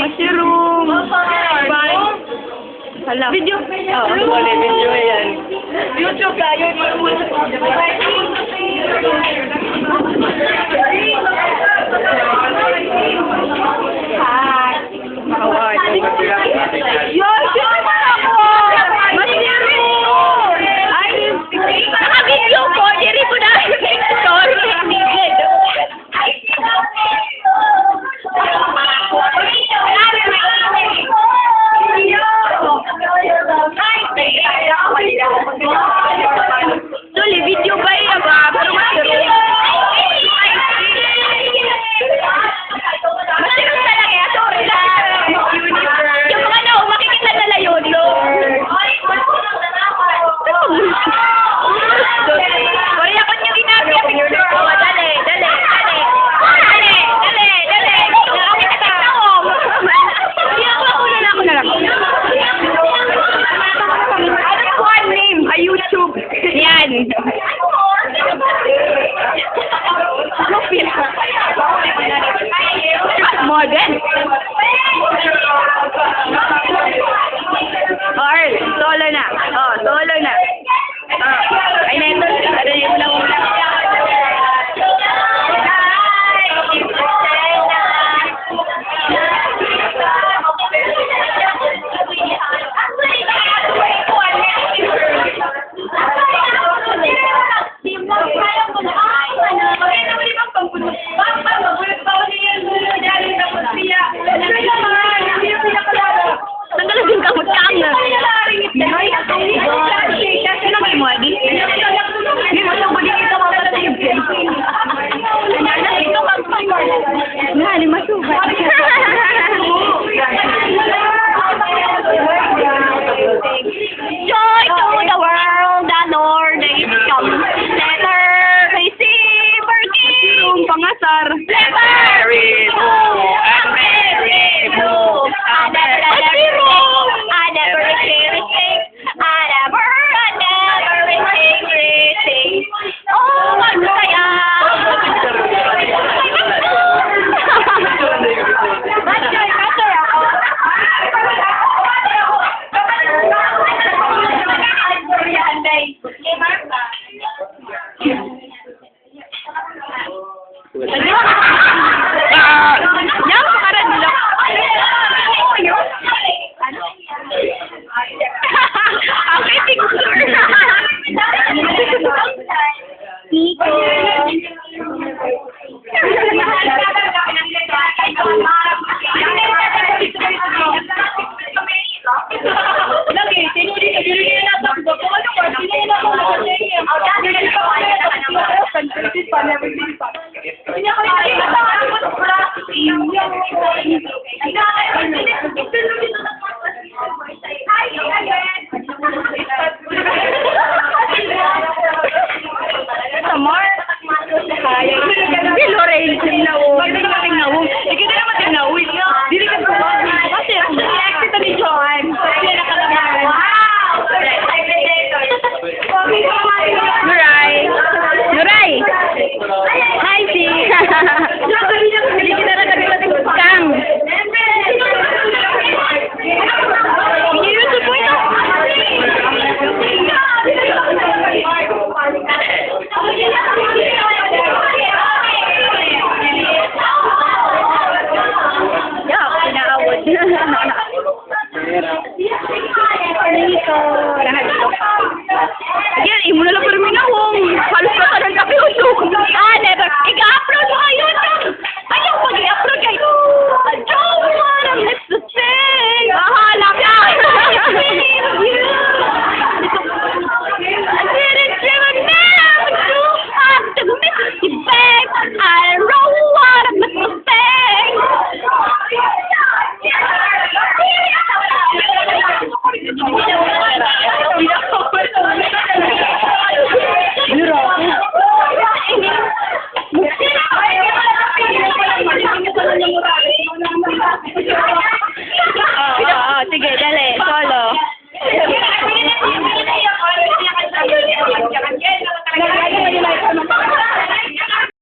Mushroom. Bye. Hala. Video. Boleh video yan. YouTube ka, yun. Yun, sure man ako! Mushroom! Ay, naka-video ko, diri ko na story. Suli, video ba iya ba? Pero mushroom. Mushroom talaga ya, sorry lang. Yung mga na, makikita nila yun, Lord. Sorry ako nyo ginagawa picture. Oh, dali. Ako na lang. Ano po ang name? A YouTube. Yan. Modern. Or, solo na. Oh, solo na. Ay, neto. Yun lang. Tanggalin ka mo tang na. Sino kayo mo, Adi? Hindi mo siyang bagay ito mga pala yung Philippines. Ito kang pagkor. Nga, lima sugat. Joy to the world, the Lord is come. Let her receive her king. Pangasar. Let her receive and Mary blue. Lahat ito. Again, imo na lang